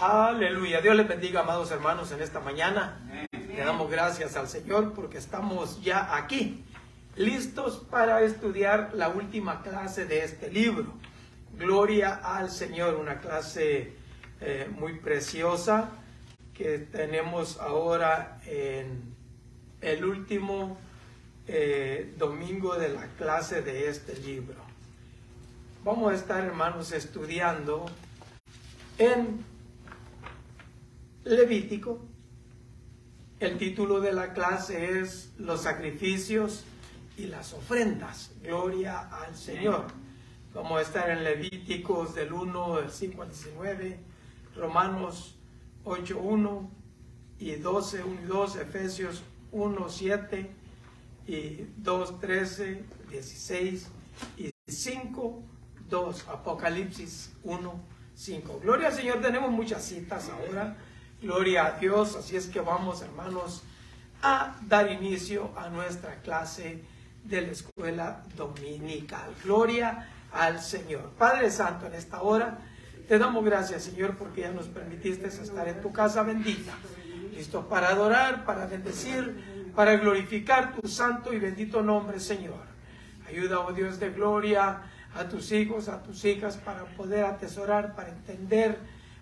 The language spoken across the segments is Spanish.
Aleluya. Dios les bendiga, amados hermanos, en esta mañana. Le damos gracias al Señor porque estamos ya aquí, listos para estudiar la última clase de este libro. Gloria al Señor, una clase muy preciosa que tenemos ahora en el último domingo de la clase de este libro. Vamos a estar, hermanos, estudiando en Levítico. El título de la clase es Los sacrificios y las ofrendas. Gloria al Señor. Vamos a estar en Levíticos del 1, del 5 al 19, Romanos 8, 1 y 12, 1 y 2, Efesios 1, 7 y 2, 13, 16 y 5, 2, Apocalipsis 1, 5. Gloria al Señor, tenemos muchas citas ahora. Gloria a Dios, así es que vamos, hermanos, a dar inicio a nuestra clase de la escuela dominical. Gloria al Señor. Padre Santo, en esta hora te damos gracias, Señor, porque ya nos permitiste estar en tu casa bendita, listos para adorar, para bendecir, para glorificar tu santo y bendito nombre, Señor. Ayuda, oh Dios de gloria, a tus hijos, a tus hijas, para poder atesorar, para entender,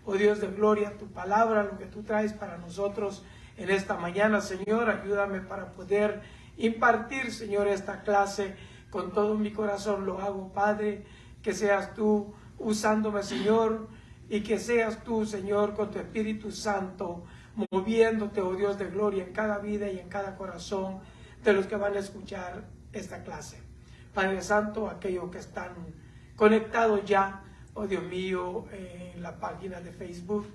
oh Dios de gloria, tu palabra, lo que tú traes para nosotros en esta mañana, Señor. Ayúdame para poder impartir, Señor, esta clase con todo mi corazón. Lo hago, Padre, que seas tú usándome, Señor, y que seas tú, Señor, con tu Espíritu Santo, moviéndote, oh Dios de gloria, en cada vida y en cada corazón de los que van a escuchar esta clase. Padre Santo, aquellos que están conectados ya, oh Dios mío, en la página de Facebook,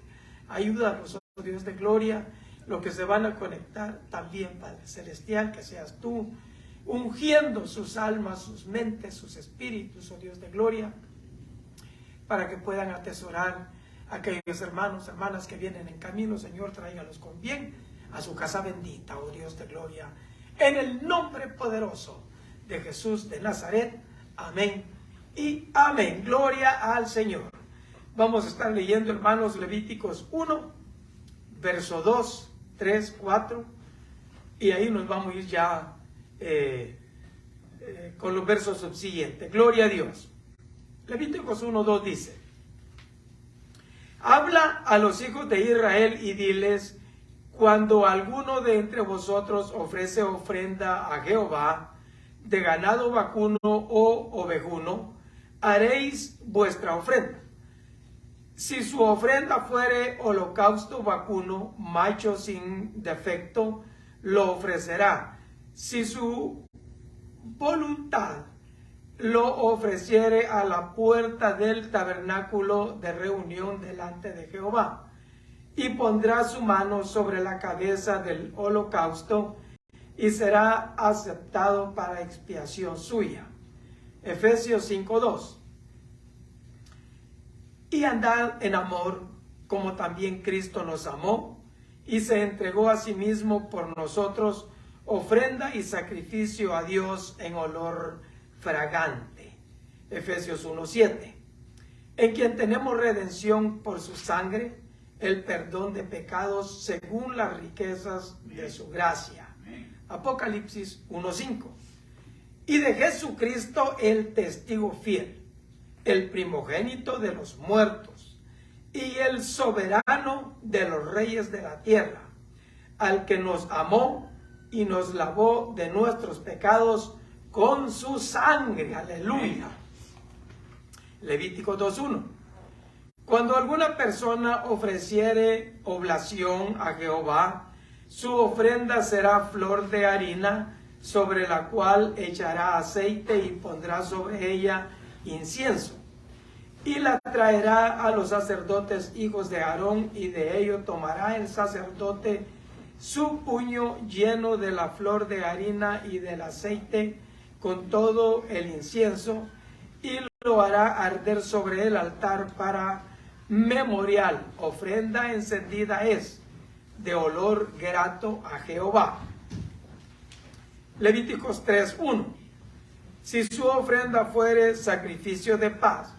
ayúdanos, oh Dios de gloria, los que se van a conectar también, Padre Celestial, que seas tú ungiendo sus almas, sus mentes, sus espíritus, oh Dios de gloria, para que puedan atesorar a aquellos hermanos, hermanas que vienen en camino. Señor, tráigalos con bien a su casa bendita, oh Dios de gloria, en el nombre poderoso de Jesús de Nazaret. Amén y amén. Gloria al Señor. Vamos a estar leyendo, hermanos, Levíticos 1, verso 2, 3, 4, y ahí nos vamos a ir ya con los versos subsiguientes. Gloria a Dios. Levíticos 1, 2 dice: habla a los hijos de Israel y diles: cuando alguno de entre vosotros ofrece ofrenda a Jehová de ganado vacuno o ovejuno, haréis vuestra ofrenda. Si su ofrenda fuere holocausto vacuno, macho sin defecto, lo ofrecerá. Si su voluntad lo ofreciere a la puerta del tabernáculo de reunión delante de Jehová, y pondrá su mano sobre la cabeza del holocausto, y será aceptado para expiación suya. Efesios 5:2. Y andad en amor, como también Cristo nos amó, y se entregó a sí mismo por nosotros, ofrenda y sacrificio a Dios en olor fragante. Efesios 1:7. En quien tenemos redención por su sangre, el perdón de pecados según las riquezas de su gracia. Apocalipsis 1:5. Y de Jesucristo el testigo fiel, el primogénito de los muertos y el soberano de los reyes de la tierra, al que nos amó y nos lavó de nuestros pecados con su sangre. Aleluya. Levítico 2:1. Cuando alguna persona ofreciere oblación a Jehová, su ofrenda será flor de harina, sobre la cual echará aceite y pondrá sobre ella incienso. Y la traerá a los sacerdotes hijos de Aarón, y de ello tomará el sacerdote su puño lleno de la flor de harina y del aceite con todo el incienso, y lo hará arder sobre el altar para memorial. Ofrenda encendida es, de olor grato a Jehová. Levíticos 3:1. Si su ofrenda fuere sacrificio de paz,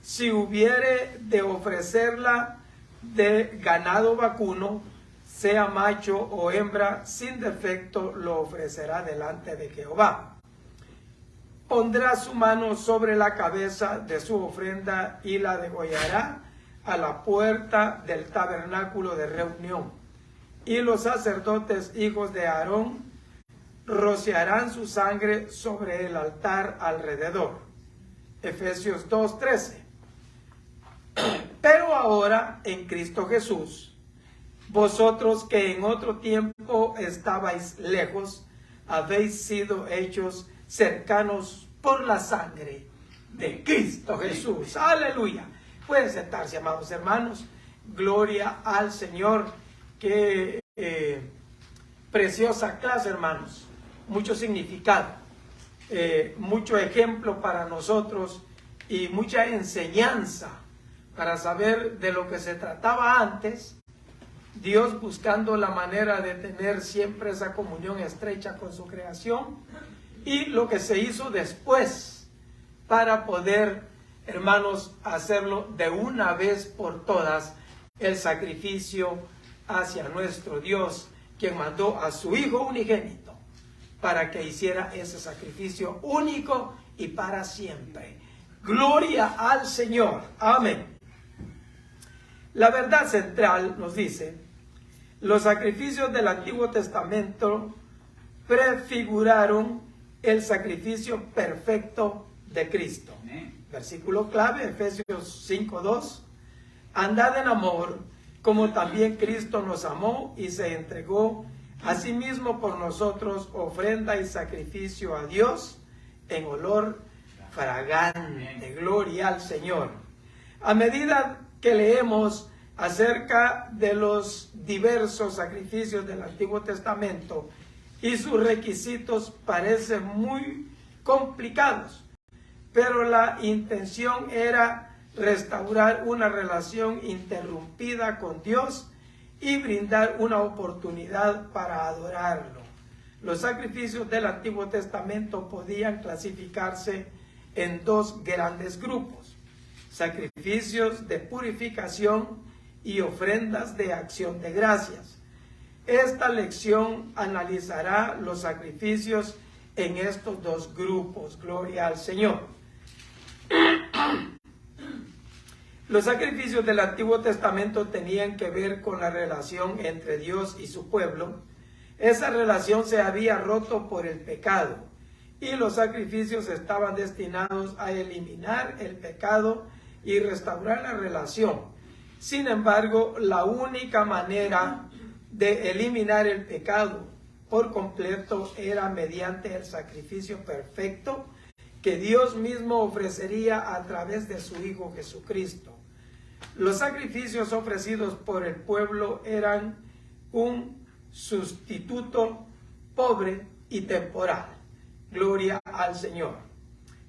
si hubiere de ofrecerla de ganado vacuno, sea macho o hembra, sin defecto lo ofrecerá delante de Jehová. Pondrá su mano sobre la cabeza de su ofrenda y la degollará a la puerta del tabernáculo de reunión. Y los sacerdotes, hijos de Aarón, rociarán su sangre sobre el altar alrededor. Efesios 2:13. Pero ahora en Cristo Jesús, vosotros que en otro tiempo estabais lejos, habéis sido hechos cercanos por la sangre de Cristo Jesús. Aleluya. Pueden sentarse, amados hermanos. Gloria al Señor. Qué preciosa clase, hermanos. Mucho significado, mucho ejemplo para nosotros y mucha enseñanza para saber de lo que se trataba antes. Dios buscando la manera de tener siempre esa comunión estrecha con su creación, y lo que se hizo después para poder, hermanos, hacerlo de una vez por todas, el sacrificio hacia nuestro Dios, quien mandó a su Hijo unigénito para que hiciera ese sacrificio único y para siempre. Gloria al Señor. Amén. La verdad central nos dice: los sacrificios del Antiguo Testamento prefiguraron el sacrificio perfecto de Cristo. Versículo clave, Efesios 5:2. Andad en amor, como también Cristo nos amó y se entregó a sí mismo por nosotros, ofrenda y sacrificio a Dios en olor fragante. Gloria al Señor. A medida que leemos acerca de los diversos sacrificios del Antiguo Testamento y sus requisitos, parecen muy complicados, pero la intención era restaurar una relación interrumpida con Dios y brindar una oportunidad para adorarlo. Los sacrificios del Antiguo Testamento podían clasificarse en dos grandes grupos: sacrificios de purificación y ofrendas de acción de gracias. Esta lección analizará los sacrificios en estos dos grupos. Gloria al Señor. Los sacrificios del Antiguo Testamento tenían que ver con la relación entre Dios y su pueblo. Esa relación se había roto por el pecado, y los sacrificios estaban destinados a eliminar el pecado y restaurar la relación. Sin embargo, la única manera de eliminar el pecado por completo era mediante el sacrificio perfecto que Dios mismo ofrecería a través de su Hijo Jesucristo. Los sacrificios ofrecidos por el pueblo eran un sustituto pobre y temporal. Gloria al Señor.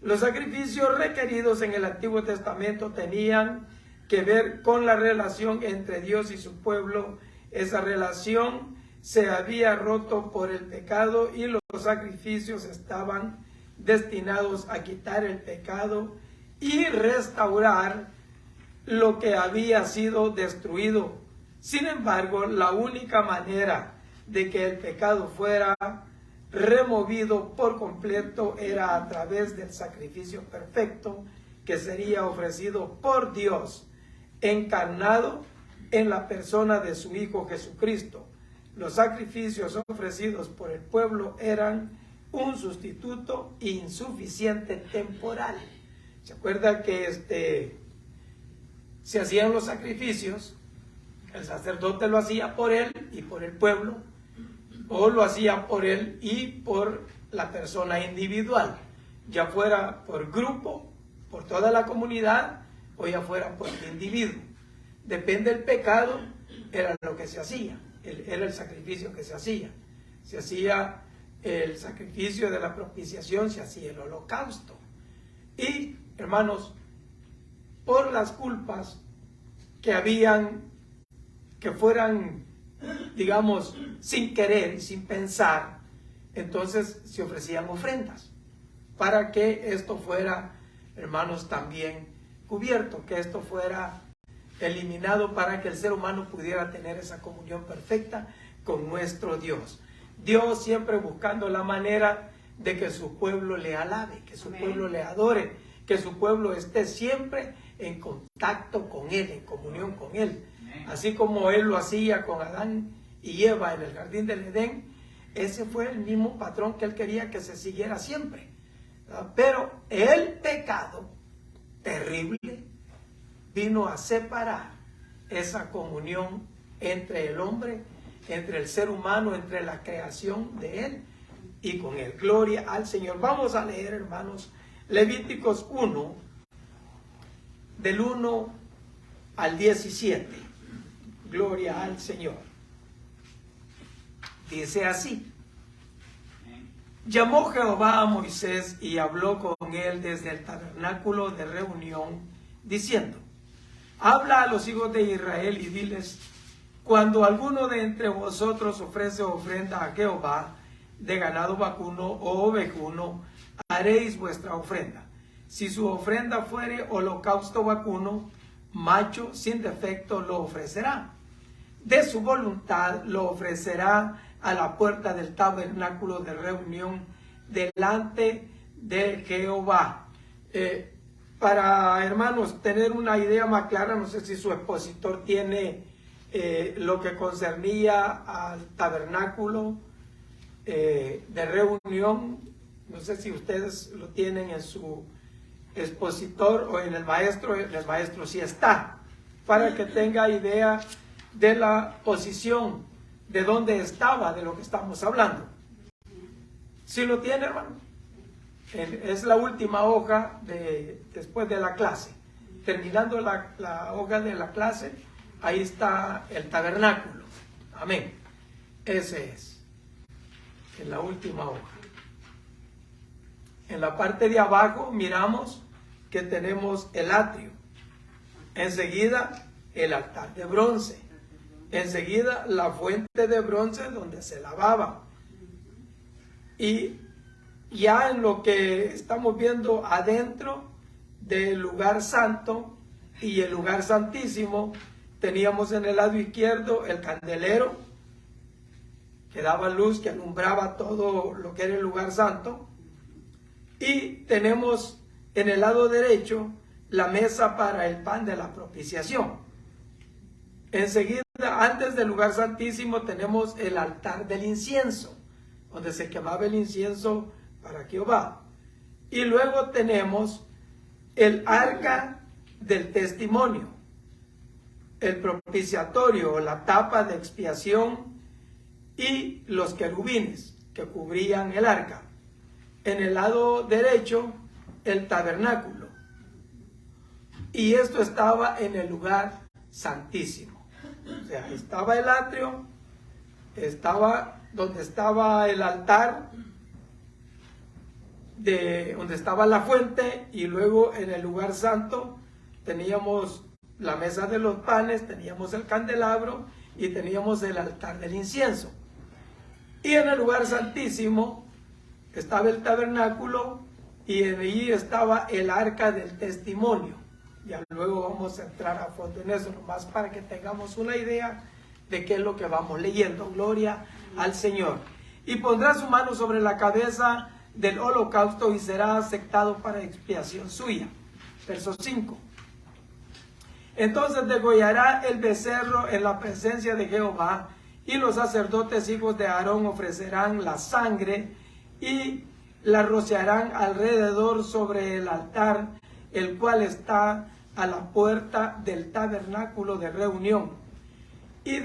Los sacrificios requeridos en el Antiguo Testamento tenían que ver con la relación entre Dios y su pueblo. Esa relación se había roto por el pecado y los sacrificios estaban destinados a quitar el pecado y restaurar lo que había sido destruido. Sin embargo, la única manera de que el pecado fuera removido por completo era a través del sacrificio perfecto que sería ofrecido por Dios, encarnado en la persona de su Hijo Jesucristo. Los sacrificios ofrecidos por el pueblo eran un sustituto insuficiente temporal. ¿Se acuerda que se hacían los sacrificios? El sacerdote lo hacía por él y por el pueblo, o lo hacía por él y por la persona individual, ya fuera por grupo, por toda la comunidad, o ya fuera por el individuo. Depende del pecado, era lo que se hacía, era el sacrificio que se hacía. Se hacía el sacrificio de la propiciación, se hacía el holocausto. Y, hermanos, por las culpas que habían, que fueran, digamos, sin querer y sin pensar, entonces se ofrecían ofrendas para que esto fuera, hermanos, también cubierto, que esto fuera eliminado para que el ser humano pudiera tener esa comunión perfecta con nuestro Dios. Dios siempre buscando la manera de que su pueblo le alabe, que su pueblo le adore, que su pueblo esté siempre en contacto con Él, en comunión con Él. Así como Él lo hacía con Adán y Eva en el jardín del Edén, ese fue el mismo patrón que Él quería que se siguiera siempre. Pero el pecado terrible vino a separar esa comunión entre el hombre, entre el ser humano, entre la creación de Él y con Él. Gloria al Señor. Vamos a leer, hermanos, Levíticos 1, del 1 al 17. Gloria al Señor. Dice así: llamó Jehová a Moisés y habló con él desde el tabernáculo de reunión, diciendo: habla a los hijos de Israel y diles: cuando alguno de entre vosotros ofrece ofrenda a Jehová de ganado vacuno o ovejuno, haréis vuestra ofrenda. Si su ofrenda fuere holocausto vacuno, macho sin defecto lo ofrecerá. De su voluntad lo ofrecerá a la puerta del tabernáculo de reunión delante de Jehová. Para, hermanos, tener una idea más clara, no sé si su expositor tiene lo que concernía al tabernáculo de reunión. No sé si ustedes lo tienen en su expositor o en el maestro sí está, para que tenga idea de la posición, de dónde estaba, de lo que estamos hablando. ¿Sí lo tiene, hermano? Es la última hoja después de la clase. Terminando la hoja de la clase, ahí está el tabernáculo. Amén. Ese es. En la última hoja. En la parte de abajo miramos que tenemos el atrio. Enseguida el altar de bronce. Enseguida la fuente de bronce donde se lavaba. Y ya en lo que estamos viendo adentro del lugar santo y el lugar santísimo, teníamos en el lado izquierdo el candelero que daba luz, que alumbraba todo lo que era el lugar santo. Y tenemos en el lado derecho la mesa para el pan de la propiciación. Enseguida, antes del lugar santísimo, tenemos el altar del incienso, donde se quemaba el incienso para Jehová. Y luego tenemos el arca del testimonio, el propiciatorio, la tapa de expiación y los querubines que cubrían el arca. En el lado derecho, el tabernáculo. Y esto estaba en el lugar santísimo. O sea, estaba el atrio, estaba donde estaba el altar, donde estaba la fuente, y luego en el lugar santo teníamos la mesa de los panes, teníamos el candelabro y teníamos el altar del incienso. Y en el lugar santísimo estaba el tabernáculo y allí estaba el arca del testimonio. Ya luego vamos a entrar a fondo en eso, nomás para que tengamos una idea de qué es lo que vamos leyendo. Gloria al Señor. Y pondrá su mano sobre la cabeza del holocausto y será aceptado para expiación suya. Verso 5. Entonces degollará el becerro en la presencia de Jehová, y los sacerdotes hijos de Aarón ofrecerán la sangre y la rociarán alrededor sobre el altar, el cual está a la puerta del tabernáculo de reunión. Y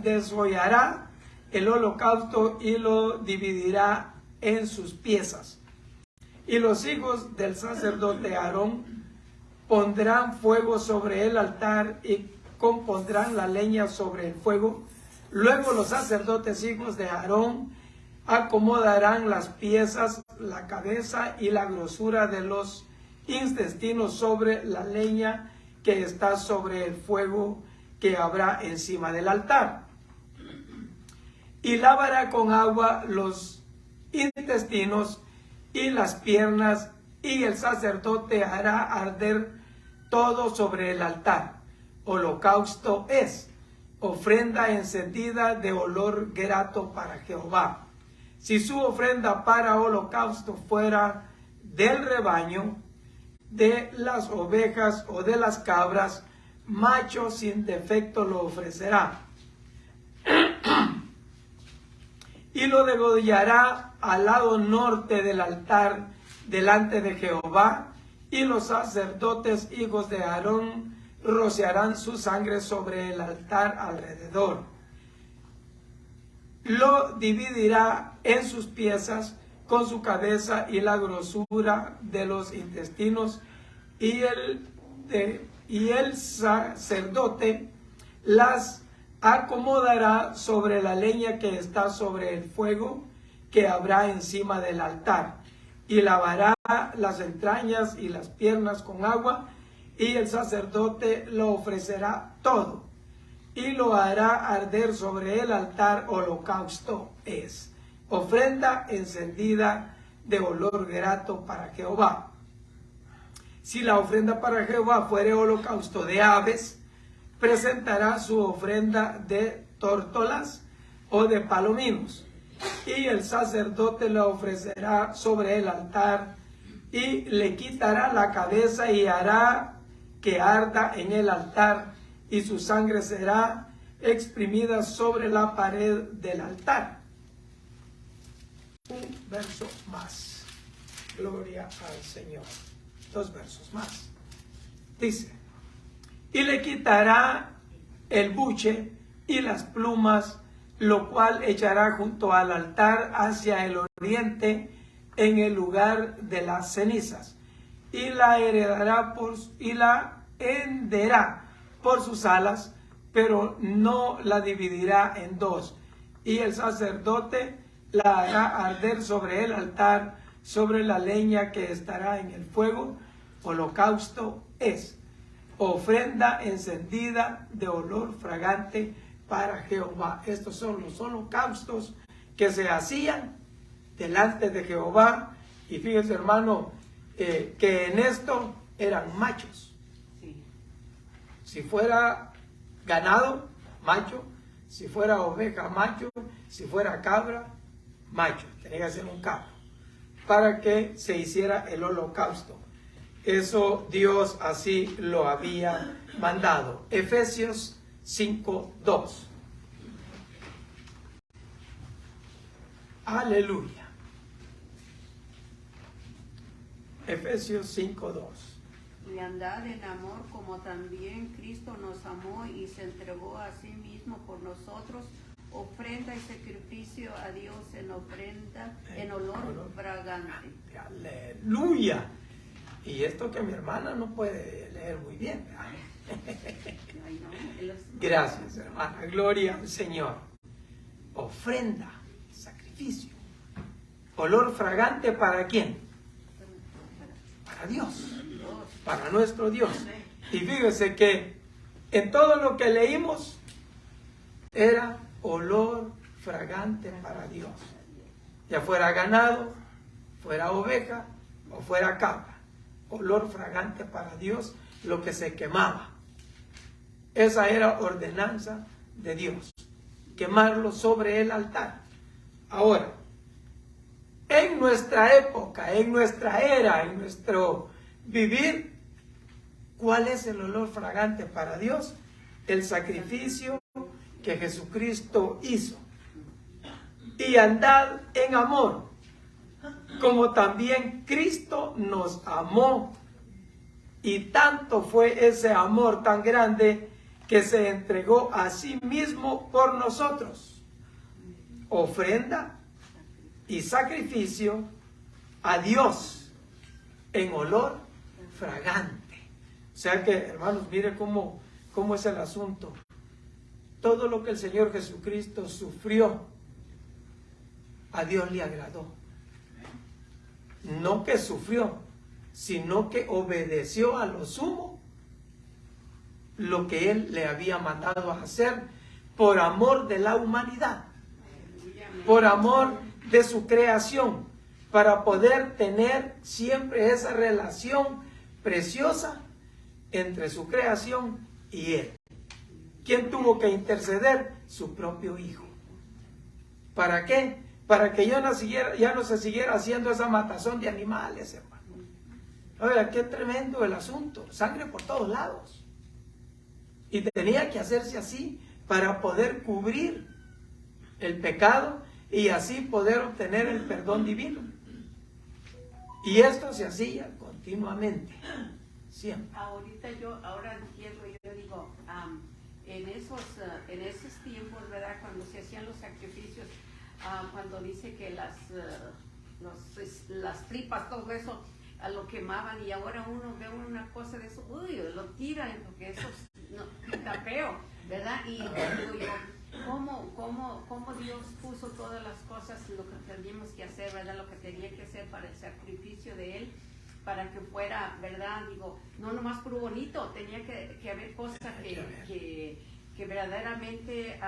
desollará el holocausto y lo dividirá en sus piezas. Y los hijos del sacerdote Aarón pondrán fuego sobre el altar y compondrán la leña sobre el fuego. Luego los sacerdotes hijos de Aarón acomodarán las piezas, la cabeza y la grosura de los intestinos sobre la leña que está sobre el fuego que habrá encima del altar. Y lavará con agua los intestinos y las piernas, y el sacerdote hará arder todo sobre el altar. Holocausto es ofrenda encendida de olor grato para Jehová. Si su ofrenda para holocausto fuera del rebaño, de las ovejas o de las cabras, macho sin defecto lo ofrecerá. Y lo degollará al lado norte del altar delante de Jehová, y los sacerdotes hijos de Aarón rociarán su sangre sobre el altar alrededor. Lo dividirá en sus piezas con su cabeza y la grosura de los intestinos, y el sacerdote las acomodará sobre la leña que está sobre el fuego que habrá encima del altar, y lavará las entrañas y las piernas con agua, y el sacerdote lo ofrecerá todo, y lo hará arder sobre el altar. Holocausto es ofrenda encendida de olor grato para Jehová. Si la ofrenda para Jehová fuere holocausto de aves, presentará su ofrenda de tórtolas o de palominos, y el sacerdote la ofrecerá sobre el altar, y le quitará la cabeza y hará que arda en el altar, y su sangre será exprimida sobre la pared del altar. Un verso más. Gloria al Señor. 2 versos más. Dice: y le quitará el buche y las plumas, lo cual echará junto al altar hacia el oriente, en el lugar de las cenizas, y la henderá por sus alas, pero no la dividirá en dos. Y el sacerdote la hará arder sobre el altar, sobre la leña que estará en el fuego. Holocausto es ofrenda encendida de olor fragante para Jehová. Estos son los holocaustos que se hacían delante de Jehová. Y fíjese, hermano, que en esto eran machos. Si fuera ganado, macho. Si fuera oveja, macho. Si fuera cabra, macho. Tenía que ser un cabro para que se hiciera el holocausto. Eso Dios así lo había mandado. Efesios 5:2. Aleluya. Efesios 5:2. Y andad en amor como también Cristo nos amó y se entregó a sí mismo por nosotros, ofrenda y sacrificio a Dios en ofrenda, en olor fragante. Aleluya. Y esto que mi hermana no puede leer muy bien. Gracias, hermana. Gloria al Señor. Ofrenda, sacrificio. Olor fragante, ¿para quién? Para Dios. Para nuestro Dios. Y fíjese que en todo lo que leímos era olor fragante para Dios. Ya fuera ganado, fuera oveja o fuera cabra. Olor fragante para Dios, lo que se quemaba. Esa era ordenanza de Dios. Quemarlo sobre el altar. Ahora, en nuestra época, en nuestra era, en nuestro vivir, ¿cuál es el olor fragante para Dios? El sacrificio que Jesucristo hizo. Y andad en amor, como también Cristo nos amó. Y tanto fue ese amor tan grande que se entregó a sí mismo por nosotros. Ofrenda y sacrificio a Dios en olor fragante. O sea que, hermanos, mire cómo es el asunto. Todo lo que el Señor Jesucristo sufrió, a Dios le agradó. No que sufrió, sino que obedeció a lo sumo lo que Él le había mandado a hacer por amor de la humanidad, por amor de su creación, para poder tener siempre esa relación preciosa entre su creación y Él. ¿Quién tuvo que interceder? Su propio Hijo. ¿Para qué? Para que ya no se siguiera haciendo esa matazón de animales, hermano. Oiga, qué tremendo el asunto. Sangre por todos lados. Y tenía que hacerse así para poder cubrir el pecado y así poder obtener el perdón divino. Y esto se hacía continuamente, siempre. Ahora entiendo, yo digo, en esos tiempos, ¿verdad? Cuando se hacían los sacrificios, cuando dice que las tripas, todo eso, lo quemaban, y ahora uno ve una cosa de eso, uy, lo tiran, porque eso está feo, ¿verdad? Y digo yo, ¿cómo Dios puso todas las cosas, lo que teníamos que hacer, ¿verdad? Lo que tenía que hacer para el sacrificio de Él, para que fuera, ¿verdad? Digo, no nomás por bonito, tenía que haber cosas que verdaderamente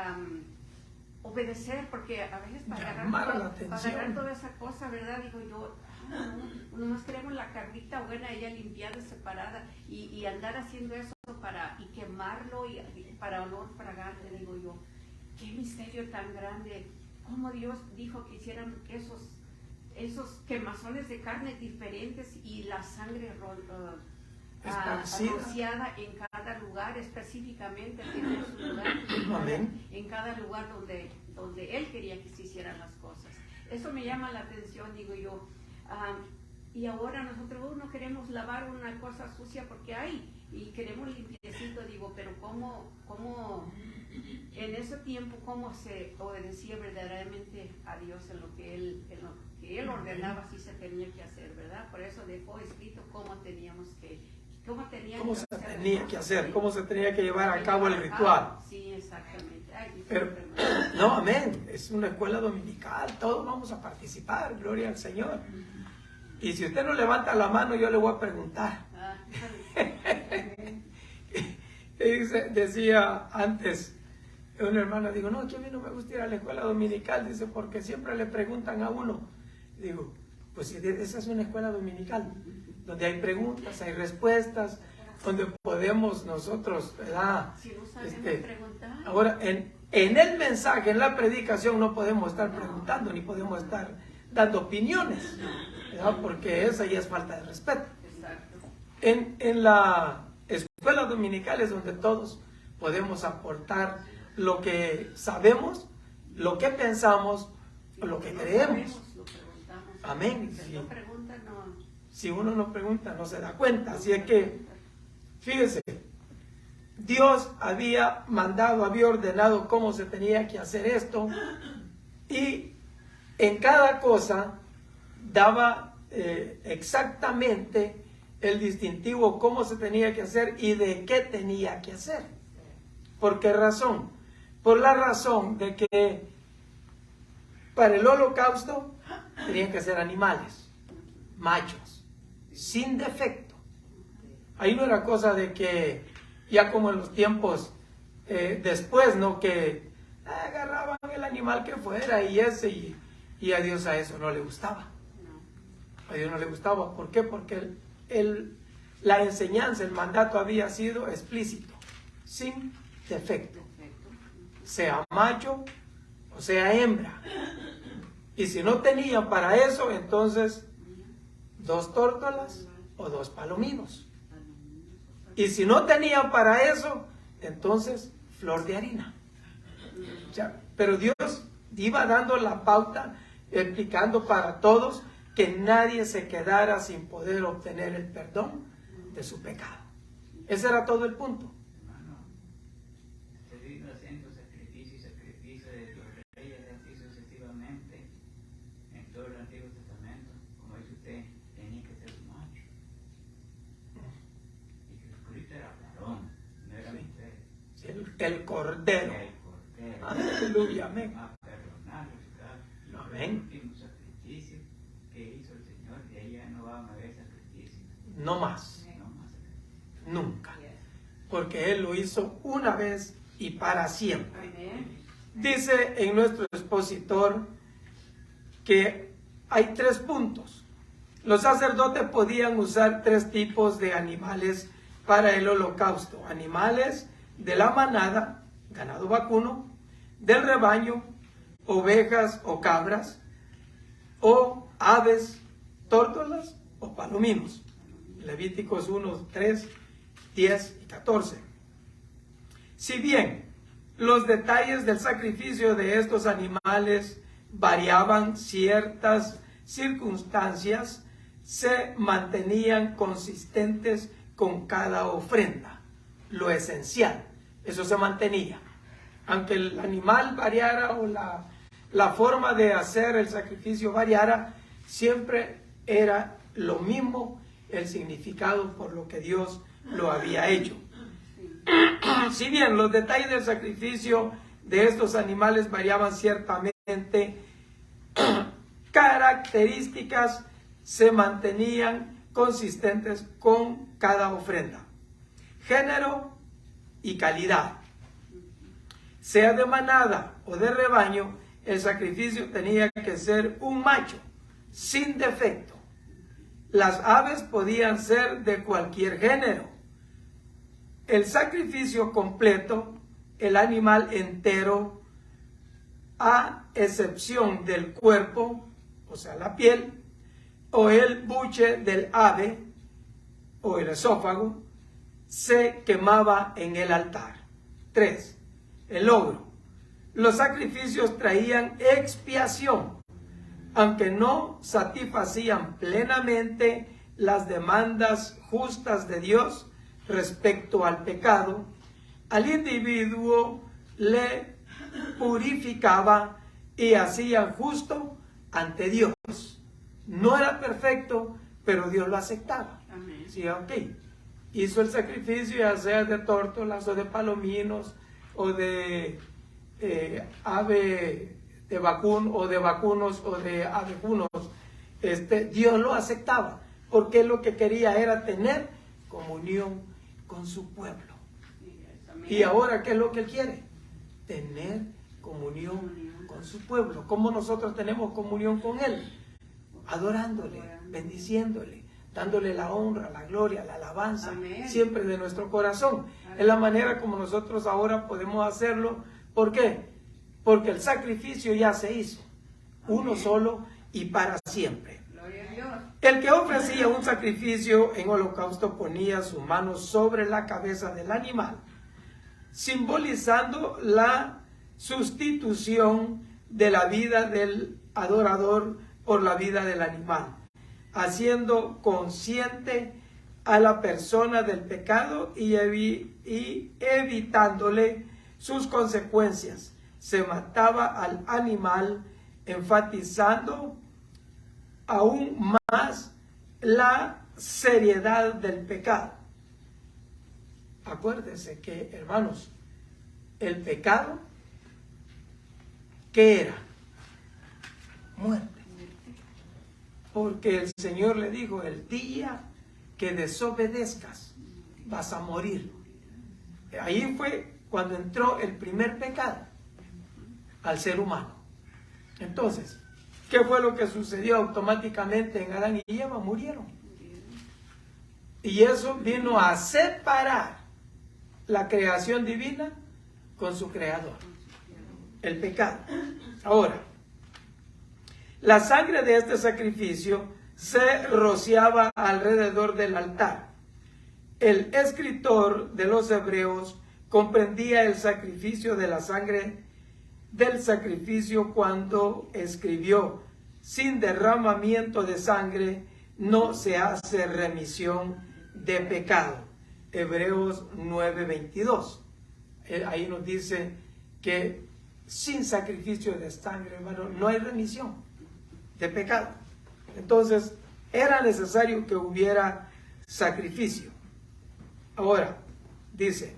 obedecer, porque a veces para agarrar toda esa cosa, ¿verdad? Digo yo, nomás queremos la carnita buena, ella limpiada, separada, y andar haciendo eso y quemarlo y para olor fragante. Digo yo, qué misterio tan grande, cómo Dios dijo que hicieran esos quemazones de carne diferentes y la sangre rociada en cada lugar, específicamente tiene su lugar, en cada lugar donde Él quería que se hicieran las cosas. Eso me llama la atención, digo yo. Y ahora nosotros no queremos lavar una cosa sucia porque hay, y queremos limpiecito, digo, pero ¿cómo en ese tiempo, cómo se obedecía verdaderamente a Dios en lo que Él ordenaba, así se tenía que hacer, ¿verdad? Por eso dejó escrito cómo se tenía que llevar a cabo el ritual. Sí, exactamente. Pero, no, amén, es una escuela dominical, todos vamos a participar, gloria al Señor. Y si usted no levanta la mano, yo le voy a preguntar. Decía antes un hermano, digo, no, que a mí no me gusta ir a la escuela dominical, dice, porque siempre le preguntan a uno. Digo, pues si esa es una escuela dominical, donde hay preguntas, hay respuestas, donde podemos nosotros, ¿verdad? Si no sabemos preguntar. Ahora, en el mensaje, en la predicación, no podemos estar preguntando, ni podemos estar dando opiniones, ¿verdad? Porque esa ya es falta de respeto. Exacto. En la escuela dominical es donde todos podemos aportar lo que sabemos, lo que pensamos, o lo que creemos. Amén. Si uno no pregunta, no se da cuenta. Así es que, fíjese, Dios había mandado, había ordenado cómo se tenía que hacer esto, y en cada cosa daba exactamente el distintivo, cómo se tenía que hacer y de qué tenía que hacer. ¿Por qué razón? Por la razón de que para el holocausto tenían que ser animales, machos, sin defecto. Ahí no era cosa de que, ya como en los tiempos después, ¿no? Que agarraban el animal que fuera y a Dios a eso no le gustaba. A Dios no le gustaba. ¿Por qué? Porque la enseñanza, el mandato había sido explícito, sin defecto. Sea macho o sea hembra. Y si no tenían para eso, entonces 2 tórtolas o 2 palominos. Y si no tenían para eso, entonces flor de harina. Pero Dios iba dando la pauta, explicando para todos que nadie se quedara sin poder obtener el perdón de su pecado. Ese era todo el punto. El Cordero. Aleluya, amén. Amén. No más. Nunca. Porque Él lo hizo una vez y para siempre. Dice en nuestro expositor que hay 3 puntos. Los sacerdotes podían usar 3 tipos de animales para el holocausto: animales de la manada, ganado vacuno, del rebaño, ovejas o cabras, o aves, tórtolas o palominos. Levíticos 1, 3, 10 y 14. Si bien los detalles del sacrificio de estos animales variaban, ciertas circunstancias se mantenían consistentes con cada ofrenda. Lo esencial, eso se mantenía. Aunque el animal variara o la forma de hacer el sacrificio variara, siempre era lo mismo el significado por lo que Dios lo había hecho. Si bien los detalles del sacrificio de estos animales variaban ciertamente, características se mantenían consistentes con cada ofrenda: género y calidad. Sea de manada o de rebaño, el sacrificio tenía que ser un macho, sin defecto. Las aves podían ser de cualquier género. El sacrificio completo, el animal entero, a excepción del cuerpo, o sea, la piel, o el buche del ave, o el esófago, se quemaba en el altar. 3. El logro. Los sacrificios traían expiación, aunque no satisfacían plenamente las demandas justas de Dios respecto al pecado. Al individuo le purificaba y hacía justo ante Dios. No era perfecto, pero Dios lo aceptaba. Amén. Sí, ok. Hizo el sacrificio, ya sea de tórtolas o de palominos o de ave de vacuno o de vacunos o de avejunos. Dios lo aceptaba, porque lo que quería era tener comunión con su pueblo. Y ahora, ¿qué es lo que Él quiere? Tener comunión con su pueblo. ¿Cómo nosotros tenemos comunión con Él? Adorándole, bendiciéndole, dándole la honra, la gloria, la alabanza, Amén. siempre de nuestro corazón. Es la manera como nosotros ahora podemos hacerlo. ¿Por qué? Porque el sacrificio ya se hizo, uno solo y para siempre. Gloria a Dios. El que ofrecía un sacrificio en holocausto ponía su mano sobre la cabeza del animal, simbolizando la sustitución de la vida del adorador por la vida del animal, haciendo consciente a la persona del pecado y evitándole sus consecuencias. Se mataba al animal, enfatizando aún más la seriedad del pecado. Acuérdense que, hermanos, el pecado, ¿qué era? Muerte. Porque el Señor le dijo: el día que desobedezcas vas a morir. Ahí fue cuando entró el primer pecado al ser humano. Entonces, ¿qué fue lo que sucedió automáticamente en Adán y Eva? Murieron. Y eso vino a separar la creación divina con su creador, el pecado. Ahora, la sangre de este sacrificio se rociaba alrededor del altar. El escritor de los Hebreos comprendía el sacrificio de la sangre del sacrificio cuando escribió: sin derramamiento de sangre no se hace remisión de pecado. Hebreos 9:22. Ahí nos dice que sin sacrificio de sangre, hermano, no hay remisión de pecado. Entonces, era necesario que hubiera sacrificio. Ahora, dice: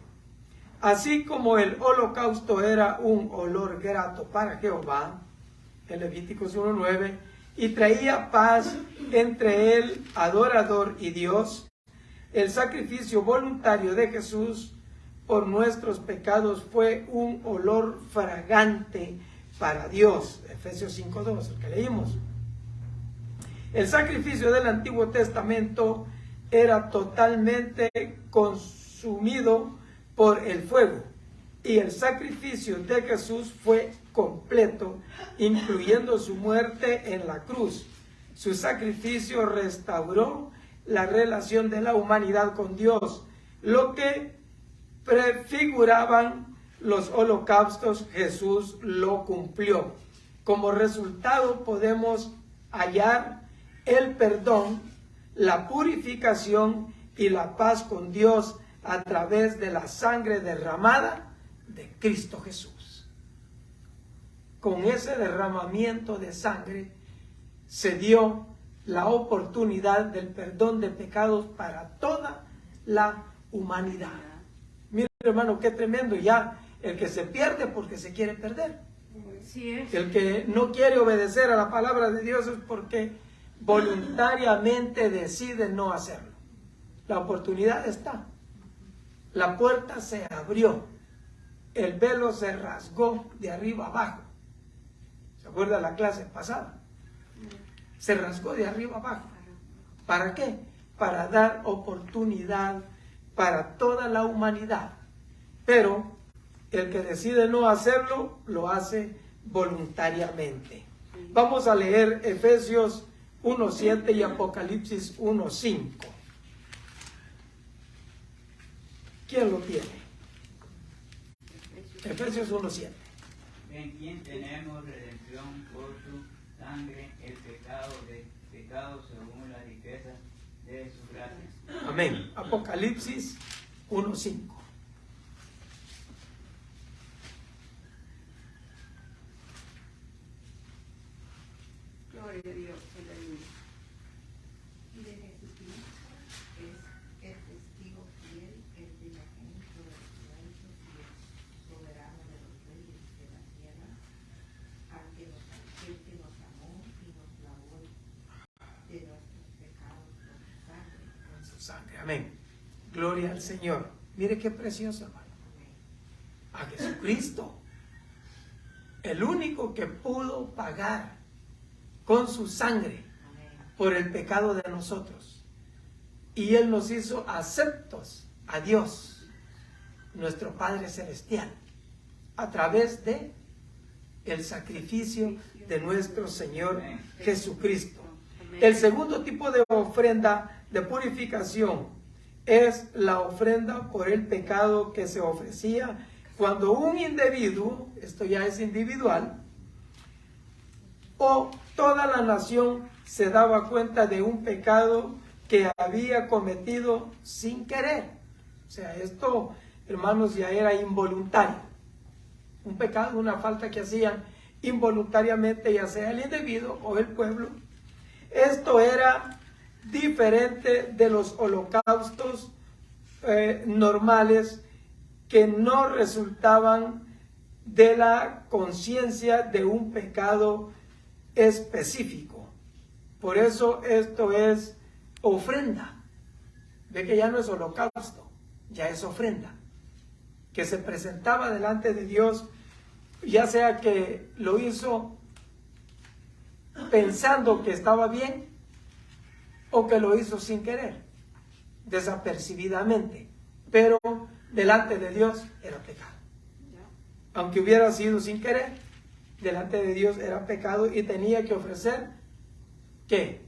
así como el holocausto era un olor grato para Jehová, en Levíticos 1:9, y traía paz entre el adorador y Dios, el sacrificio voluntario de Jesús por nuestros pecados fue un olor fragante para Dios. Efesios 5:2, el que leímos. El sacrificio del Antiguo Testamento era totalmente consumido por el fuego, y el sacrificio de Jesús fue completo, incluyendo su muerte en la cruz. Su sacrificio restauró la relación de la humanidad con Dios, lo que prefiguraban los holocaustos. Jesús lo cumplió. Como resultado podemos hallar el perdón, la purificación y la paz con Dios a través de la sangre derramada de Cristo Jesús. Con ese derramamiento de sangre se dio la oportunidad del perdón de pecados para toda la humanidad. Mira, hermano, qué tremendo. Ya el que se pierde porque se quiere perder. Sí es. El que no quiere obedecer a la palabra de Dios es porque voluntariamente decide no hacerlo. La oportunidad está. La puerta se abrió. El velo se rasgó de arriba abajo. ¿Se acuerda la clase pasada? Se rasgó de arriba abajo. ¿Para qué? Para dar oportunidad para toda la humanidad. Pero el que decide no hacerlo, lo hace voluntariamente. Vamos a leer Efesios 1:7 y Apocalipsis 1:5. ¿Quién lo tiene? Efesios 1:7. En quien tenemos redención por su sangre, el pecado según la riqueza de su gracia. Amén. Apocalipsis 1:5. Gloria a Dios, aleluya. Y de Jesucristo es el testigo fiel, el primogénito de los muertos y el soberano de los reyes de la tierra, aquel que nos amó y nos lavó de nuestros pecados con su sangre. Amén. Gloria al Señor. Mire qué precioso, hermano. A Jesucristo, el único que pudo pagar con su sangre por el pecado de nosotros. Y Él nos hizo aceptos a Dios, nuestro Padre Celestial, a través de el sacrificio de nuestro Señor Jesucristo. El segundo tipo de ofrenda de purificación es la ofrenda por el pecado que se ofrecía cuando un individuo, esto ya es individual, o toda la nación se daba cuenta de un pecado que había cometido sin querer. O sea, esto, hermanos, ya era involuntario. Un pecado, una falta que hacían involuntariamente, ya sea el individuo o el pueblo. Esto era diferente de los holocaustos normales que no resultaban de la conciencia de un pecado específico. Por eso esto es ofrenda. Ve que ya no es holocausto, ya es ofrenda, que se presentaba delante de Dios, ya sea que lo hizo pensando que estaba bien o que lo hizo sin querer, desapercibidamente, pero delante de Dios era pecado. Aunque hubiera sido sin querer, delante de Dios era pecado y tenía que ofrecer, ¿qué?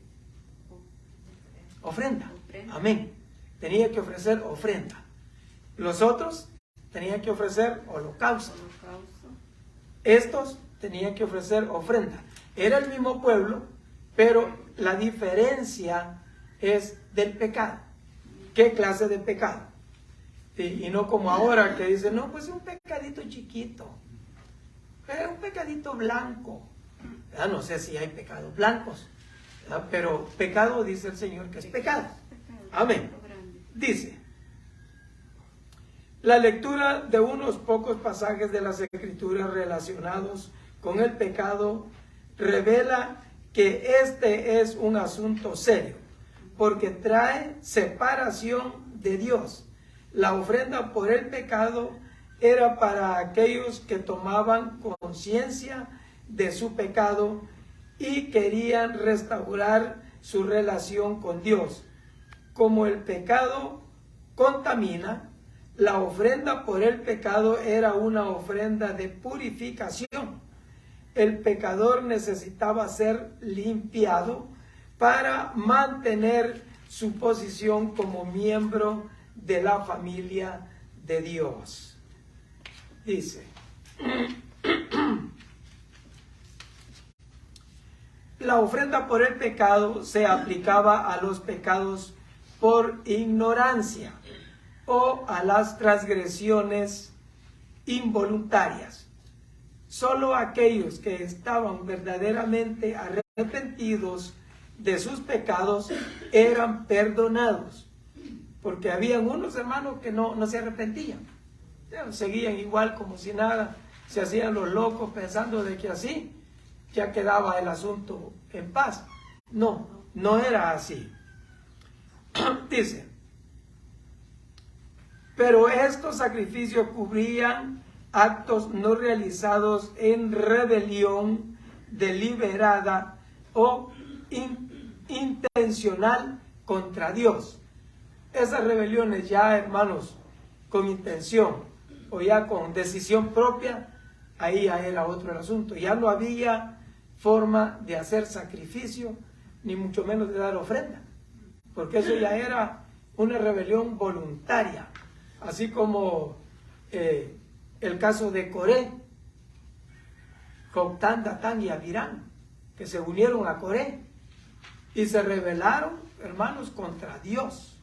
Ofrenda. Amén. Tenía que ofrecer ofrenda. Los otros tenían que ofrecer holocausto. Estos tenían que ofrecer ofrenda. Era el mismo pueblo, pero la diferencia es del pecado. ¿Qué clase de pecado? Y no como ahora que dicen, no, pues un pecadito chiquito. Pero un pecadito blanco. ¿Verdad? No sé si hay pecados blancos, ¿verdad? Pero pecado dice el Señor que es pecado. Amén. Dice, la lectura de unos pocos pasajes de las Escrituras relacionados con el pecado revela que este es un asunto serio, porque trae separación de Dios. La ofrenda por el pecado era para aquellos que tomaban conciencia de su pecado y querían restaurar su relación con Dios. como el pecado contamina, la ofrenda por el pecado era una ofrenda de purificación. El pecador necesitaba ser limpiado para mantener su posición como miembro de la familia de Dios. Dice, la ofrenda por el pecado se aplicaba a los pecados por ignorancia o a las transgresiones involuntarias. Solo aquellos que estaban verdaderamente arrepentidos de sus pecados eran perdonados, porque habían unos hermanos que no se arrepentían, seguían igual como si nada, se hacían los locos pensando de que así ya quedaba el asunto en paz. No era así. Dice, pero estos sacrificios cubrían actos no realizados en rebelión deliberada o intencional contra Dios. Esas rebeliones ya, hermanos, con intención o ya con decisión propia, ahí ya era otro el asunto. Ya no había forma de hacer sacrificio, ni mucho menos de dar ofrenda, porque eso ya era una rebelión voluntaria, así como el caso de Coré, Joctán, Datán y Abirán, que se unieron a Coré y se rebelaron, hermanos, contra Dios.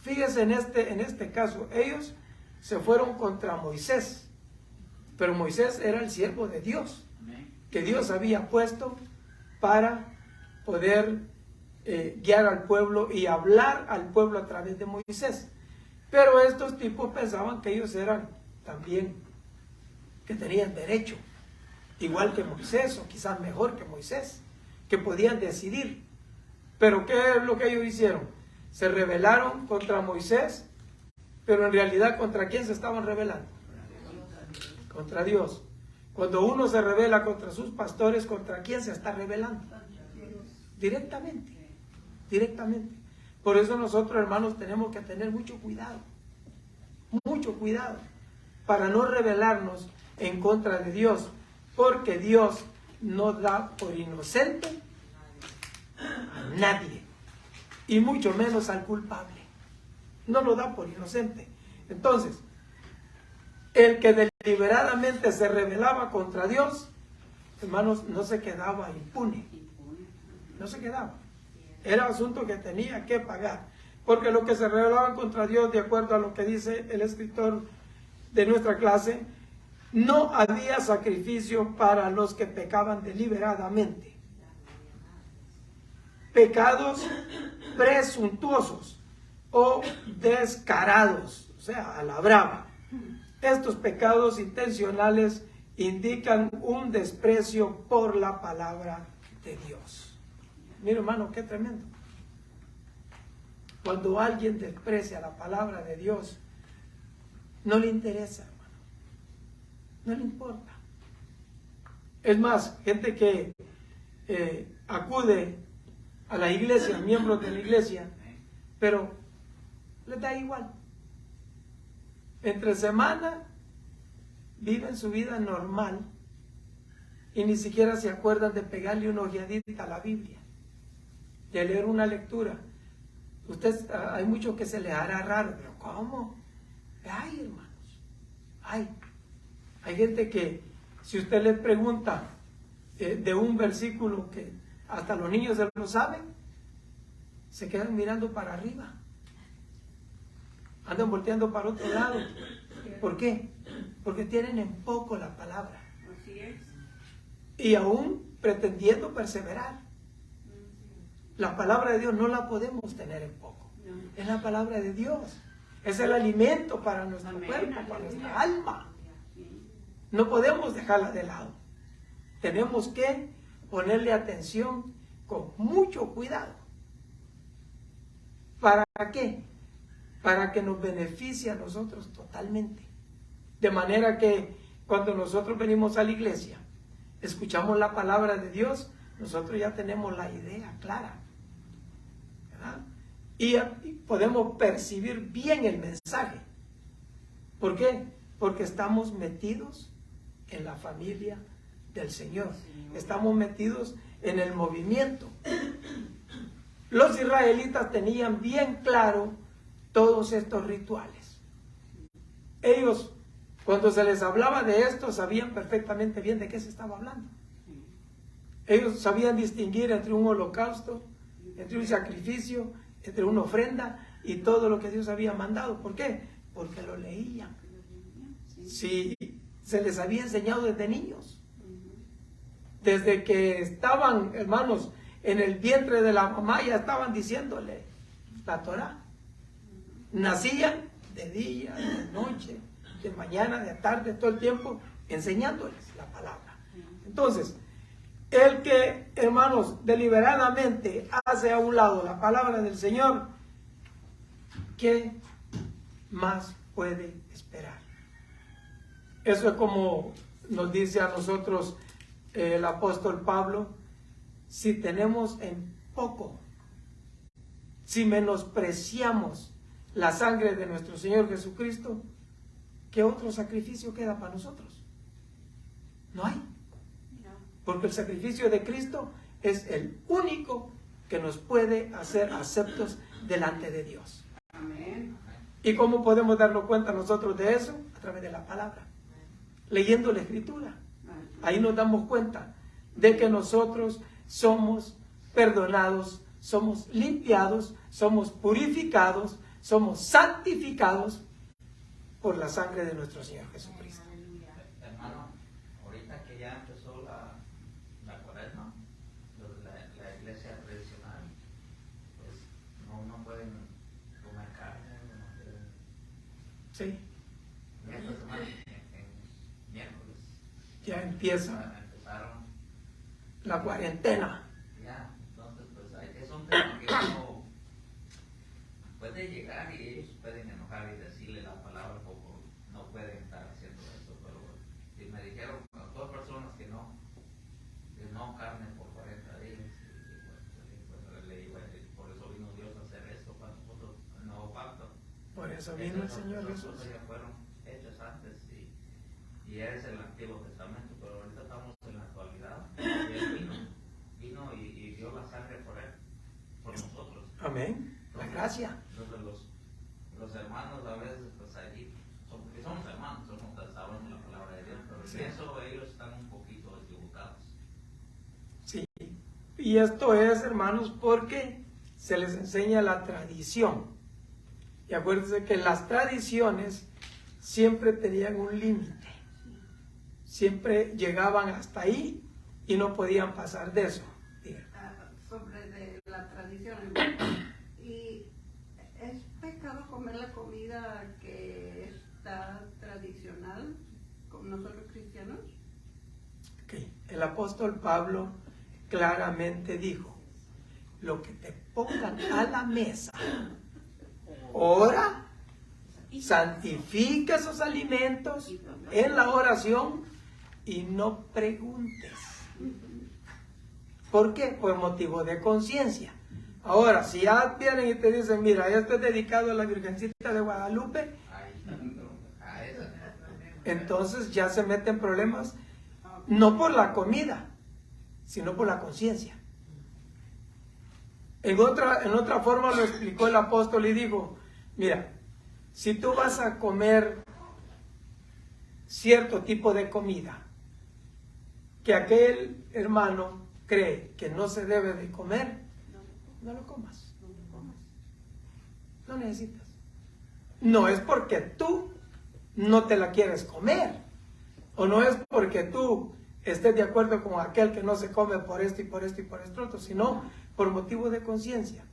Fíjense en este caso, ellos se fueron contra Moisés, pero Moisés era el siervo de Dios, que Dios había puesto para poder guiar al pueblo y hablar al pueblo a través de Moisés. Pero estos tipos pensaban que ellos eran también, que tenían derecho, igual que Moisés, o quizás mejor que Moisés, que podían decidir. Pero ¿qué es lo que ellos hicieron? Se rebelaron contra Moisés, pero en realidad ¿contra quién se estaban rebelando? Contra Dios. Cuando uno se rebela contra sus pastores, ¿contra quién se está rebelando? Directamente. Por eso nosotros, hermanos, tenemos que tener mucho cuidado, para no rebelarnos en contra de Dios, porque Dios no da por inocente a nadie, y mucho menos al culpable. No lo da por inocente. Entonces, el que deliberadamente se rebelaba contra Dios, hermanos, no se quedaba impune. No se quedaba. Era asunto que tenía que pagar. Porque los que se rebelaban contra Dios, de acuerdo a lo que dice el escritor de nuestra clase, no había sacrificio para los que pecaban deliberadamente. Pecados presuntuosos o descarados, o sea, a la brava. Estos pecados intencionales indican un desprecio por la palabra de Dios. Mira, hermano, qué tremendo. Cuando alguien desprecia la palabra de Dios, no le interesa, hermano. No le importa. Es más, gente que acude a la iglesia, miembros de la iglesia, pero les da igual. Entre semana viven su vida normal y ni siquiera se acuerdan de pegarle una ojeadita a la Biblia, de leer una lectura. Hay muchos que se les hará raro, pero ¿cómo? Ay, hermanos, hay gente que si usted les pregunta de un versículo que hasta los niños se lo saben, se quedan mirando para arriba, andan volteando para otro lado. ¿Por qué? Porque tienen en poco la palabra. Así es. Y aún pretendiendo perseverar. La palabra de Dios no la podemos tener en poco. Es la palabra de Dios. Es el alimento para nuestro cuerpo, para nuestra alma. No podemos dejarla de lado. Tenemos que ponerle atención con mucho cuidado. ¿Para qué? Para que nos beneficie a nosotros totalmente. De manera que cuando nosotros venimos a la iglesia, escuchamos la palabra de Dios, nosotros ya tenemos la idea clara. ¿verdad? Y podemos percibir bien el mensaje. ¿Por qué? Porque estamos metidos en la familia del Señor. Estamos metidos en el movimiento. Los israelitas tenían bien claro todos estos rituales. Ellos, cuando se les hablaba de esto, sabían perfectamente bien de qué se estaba hablando. Ellos sabían distinguir entre un holocausto, entre un sacrificio, entre una ofrenda y todo lo que Dios había mandado. ¿Por qué? Porque lo leían. Sí, se les había enseñado desde niños. Desde que estaban, hermanos, en el vientre de la mamá, ya estaban diciéndole la Torah. Nacían de día, de noche, de mañana, de tarde, todo el tiempo, enseñándoles la palabra. Entonces, el que, hermanos, deliberadamente hace a un lado la palabra del Señor, ¿qué más puede esperar? Eso es como nos dice a nosotros el apóstol Pablo: si tenemos en poco, si menospreciamos la sangre de nuestro Señor Jesucristo, ¿qué otro sacrificio queda para nosotros? No hay. Porque el sacrificio de Cristo es el único que nos puede hacer aceptos delante de Dios. Amén. ¿Y cómo podemos darnos cuenta nosotros de eso? A través de la palabra, leyendo la Escritura. Ahí nos damos cuenta de que nosotros somos perdonados, somos limpiados, somos purificados, somos santificados por la sangre de nuestro Señor Jesucristo. Hermano, ahorita que ya empezó la cuaresma, la iglesia tradicional, pues no pueden comer carne, no pueden... Sí, Esta semana, en miércoles, ya empieza empezaron la cuarentena. ya, entonces pues es un tema que uno puede llegar y ellos pueden enojar y decirle la palabra como no pueden estar haciendo esto, pero si me dijeron dos personas que no carne por 40 días, y le digo, por eso vino Dios a hacer esto para nosotros, el nuevo pacto. Por eso vino el Señor Jesús. Esas cosas ya fueron hechas antes y es el Antiguo Testamento, pero ahorita estamos en la actualidad y Él vino y dio la sangre por Él, por nosotros. Amén. La gracia. Entonces los hermanos a veces pues allí, porque somos hermanos, sabemos la palabra de Dios, pero Sí. en eso ellos están un poquito equivocados. Sí. Y esto es, hermanos, porque se les enseña la tradición. Y acuérdense que las tradiciones siempre tenían un límite. Siempre llegaban hasta ahí y no podían pasar de eso. Sobre de la tradición. ¿Y es pecado comer la comida que está tradicional con nosotros cristianos? Okay. El apóstol Pablo claramente dijo: lo que te pongan a la mesa, ora, santifica esos alimentos en la oración y no preguntes. ¿Por qué? Por motivo de conciencia. Ahora, si ya vienen y te dicen: mira, esto es dedicado a la Virgencita de Guadalupe, entonces ya se meten problemas, no por la comida, sino por la conciencia. En otra forma lo explicó el apóstol y dijo: mira, si tú vas a comer cierto tipo de comida que aquel hermano cree que no se debe de comer, no lo comas. No necesitas. No es porque tú no te la quieres comer, o no es porque tú estés de acuerdo con aquel que no se come por esto y por esto y por esto otro, sino por motivo de conciencia.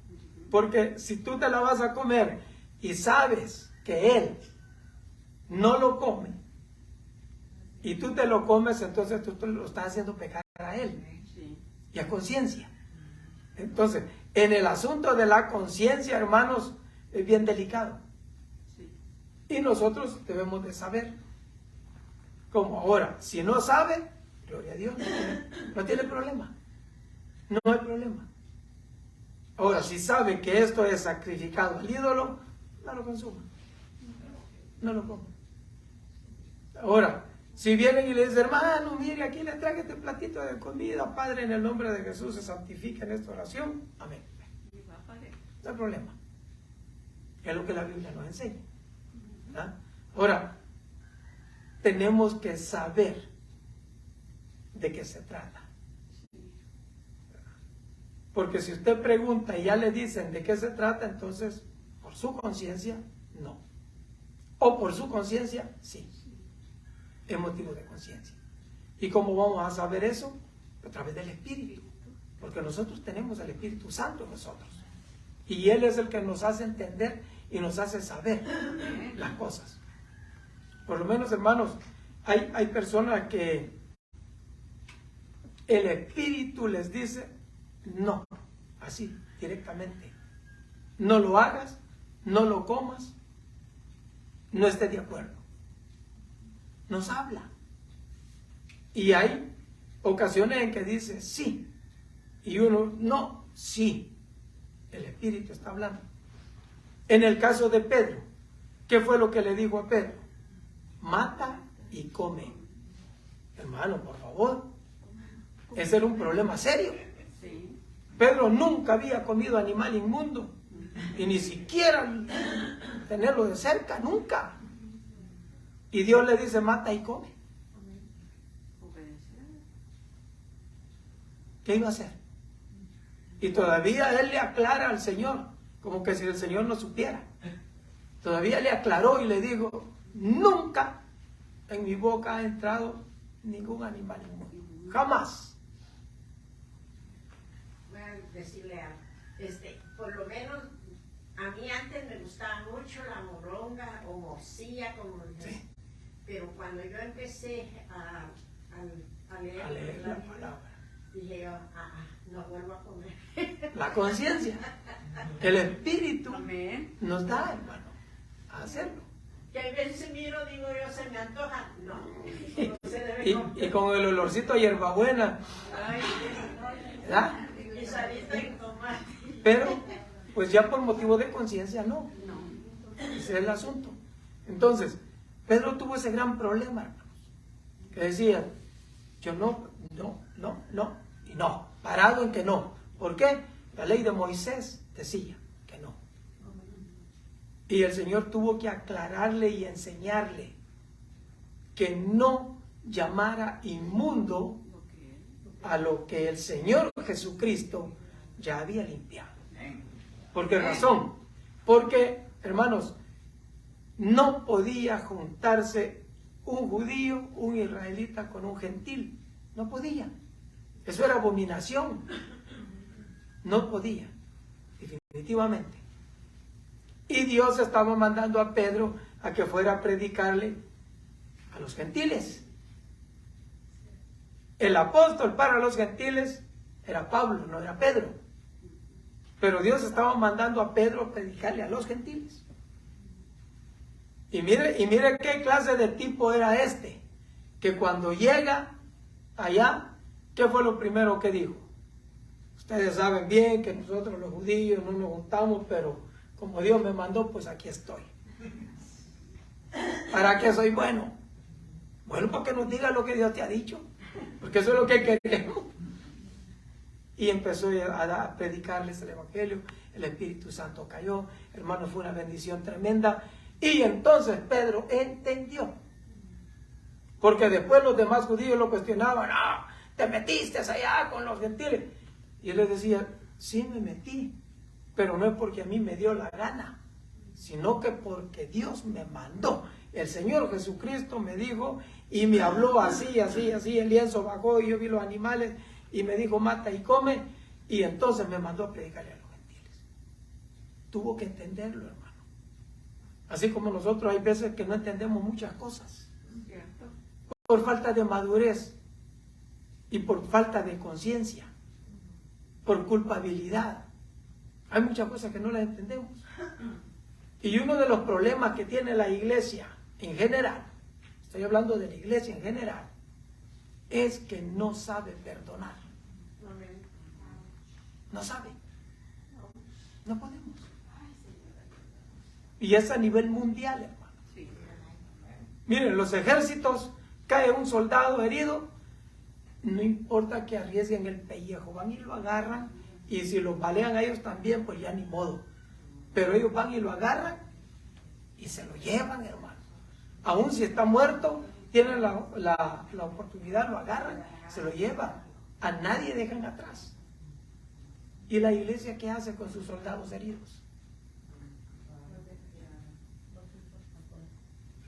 Porque si tú te la vas a comer y sabes que él no lo come y tú te lo comes, entonces tú lo estás haciendo pecar a él y a conciencia. Entonces, en el asunto de la conciencia, hermanos, es bien delicado. Y nosotros debemos de saber. Como ahora, si no sabe, gloria a Dios, no tiene problema. No hay problema. Ahora, si sabe que esto es sacrificado al ídolo, no lo consuma. No lo coma. Ahora, si vienen y le dicen, hermano, mire, aquí le traje este platito de comida, Padre, en el nombre de Jesús se santifica en esta oración. Amén. No hay problema. Es lo que la Biblia nos enseña. ¿Ah? Ahora, tenemos que saber de qué se trata. Porque si usted pregunta y ya le dicen de qué se trata, entonces, por su conciencia, no. O por su conciencia, sí. Es motivo de conciencia. ¿Y cómo vamos a saber eso? A través del Espíritu. Porque nosotros tenemos el Espíritu Santo en nosotros. Y Él es el que nos hace entender y nos hace saber las cosas. Por lo menos, hermanos, hay personas que el Espíritu les dice, no, así, directamente. No lo hagas, no lo comas, no estés de acuerdo. Nos habla. Y hay ocasiones en que dice sí, y uno no, sí. El Espíritu está hablando. En el caso de Pedro, ¿qué fue lo que le dijo a Pedro? Mata y come. Hermano, por favor, ese era un problema serio. Pedro nunca había comido animal inmundo, y ni siquiera tenerlo de cerca, nunca. Y Dios le dice, mata y come. ¿Qué iba a hacer? Y todavía él le aclara al Señor, como que si el Señor no supiera. Todavía le aclaró y le dijo, nunca en mi boca ha entrado ningún animal inmundo. Jamás. Voy a decirle algo. Por lo menos a mí antes me gustaba mucho la moronga o morcilla, como Sí. pero cuando yo empecé a leer La palabra. dije yo, no vuelvo a comer. La conciencia, el Espíritu Amén. nos da, hermano, a hacerlo. Que a veces miro, digo yo, se me antoja. No, no se debe comer. Y con el olorcito a hierbabuena, Ay, ¿verdad? y salita y tomate. Pero, pues ya por motivo de conciencia, no. Ese es el asunto. Entonces, Pedro tuvo ese gran problema, hermanos, que decía, yo no, y no, parado en que no. ¿Por qué? La ley de Moisés decía que no. Y el Señor tuvo que aclararle y enseñarle que no llamara inmundo a lo que el Señor Jesucristo ya había limpiado. ¿Por qué razón? Porque, hermanos, no podía juntarse un judío, un israelita con un gentil. No podía. Eso era abominación. No podía, definitivamente. Y Dios estaba mandando a Pedro a que fuera a predicarle a los gentiles. El apóstol para los gentiles era Pablo, no era Pedro. Pero Dios estaba mandando a Pedro a predicarle a los gentiles. Y mire qué clase de tipo era este, que cuando llega allá, ¿qué fue lo primero que dijo? Ustedes saben bien que nosotros los judíos no nos juntamos, pero como Dios me mandó, pues aquí estoy. ¿Para qué soy bueno? Bueno, para que nos diga lo que Dios te ha dicho, porque eso es lo que queremos. Y empezó a predicarles el Evangelio, el Espíritu Santo cayó, hermano, fue una bendición tremenda. Y entonces Pedro entendió, porque después los demás judíos lo cuestionaban, te metiste allá con los gentiles. Y él les decía, sí me metí, pero no es porque a mí me dio la gana, sino que porque Dios me mandó. El Señor Jesucristo me dijo y me habló así, el lienzo bajó y yo vi los animales y me dijo, mata y come, y entonces me mandó a predicarle a los gentiles. Tuvo que entenderlo, hermano. Así como nosotros hay veces que no entendemos muchas cosas. Por falta de madurez y por falta de conciencia, por culpabilidad. Hay muchas cosas que no las entendemos. Y uno de los problemas que tiene la iglesia en general, estoy hablando de la iglesia en general, es que no sabe perdonar. No sabe. No podemos. Y es a nivel mundial, hermano. Sí. Miren, los ejércitos, cae un soldado herido, no importa que arriesguen el pellejo, van y lo agarran, y si lo balean a ellos también, pues ya ni modo. Pero ellos van y lo agarran y se lo llevan, hermano. Aún si está muerto, tienen la oportunidad, lo agarran, se lo llevan. A nadie dejan atrás. ¿Y la iglesia qué hace con sus soldados heridos?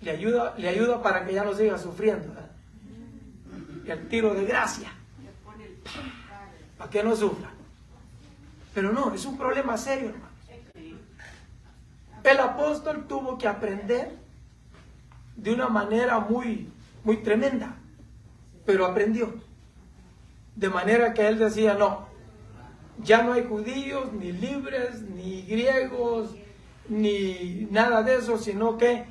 Le ayuda para que ya no siga sufriendo, ¿verdad? El tiro de gracia, para que no sufra. Pero no, es un problema serio, hermano. El apóstol tuvo que aprender de una manera muy tremenda, pero aprendió. De manera que él decía, no, ya no hay judíos, ni libres, ni griegos, ni nada de eso, sino que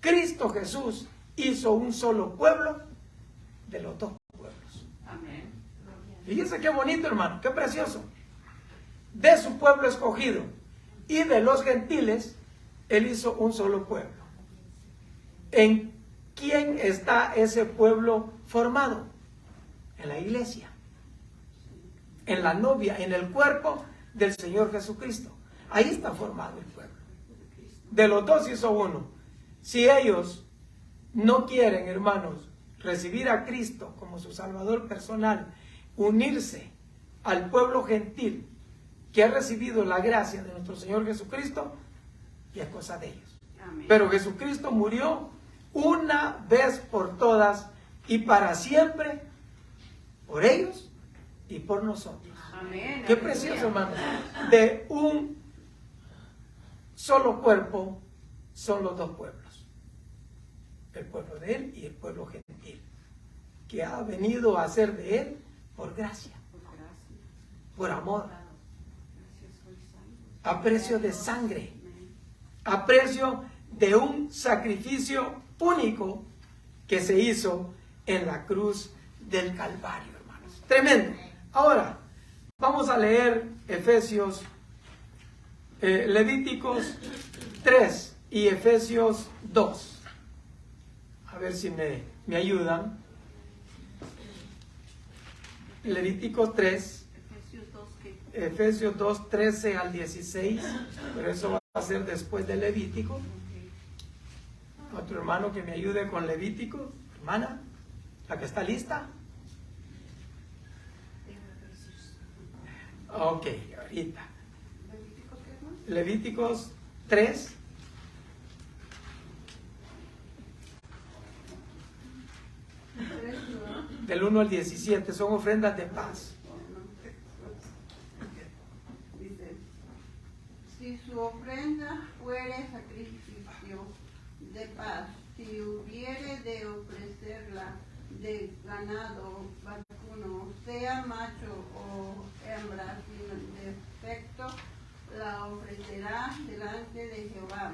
Cristo Jesús hizo un solo pueblo de los dos pueblos. Amén. Fíjense qué bonito, hermano, qué precioso. De su pueblo escogido y de los gentiles, él hizo un solo pueblo. ¿En quién está ese pueblo formado? En la iglesia, en la novia, en el cuerpo del Señor Jesucristo. Ahí está formado el pueblo. De los dos hizo uno. Si ellos no quieren, hermanos, recibir a Cristo como su Salvador personal, unirse al pueblo gentil que ha recibido la gracia de nuestro Señor Jesucristo, y es cosa de ellos. Amén. Pero Jesucristo murió una vez por todas y para siempre por ellos y por nosotros. Amén. Qué precioso, hermano. De un solo cuerpo son los dos pueblos. El pueblo de él y el pueblo gentil, que ha venido a ser de él por gracia, por amor, a precio de sangre, a precio de un sacrificio único que se hizo en la cruz del Calvario, hermanos. Tremendo. Ahora, vamos a leer Efesios, Levíticos 3 y Efesios 2. A ver si me ayudan. Levítico 3. Efesios 2, 13 al 16, pero eso va a ser después de Levítico. Otro hermano que me ayude con Levítico, hermana, la que está lista. Ok, ahorita. Levíticos 3. Del 1 al 17, son ofrendas de paz. Dice, si su ofrenda fuere sacrificio de paz, si hubiere de ofrecerla de ganado vacuno, sea macho o hembra, sin defecto, la ofrecerá delante de Jehová.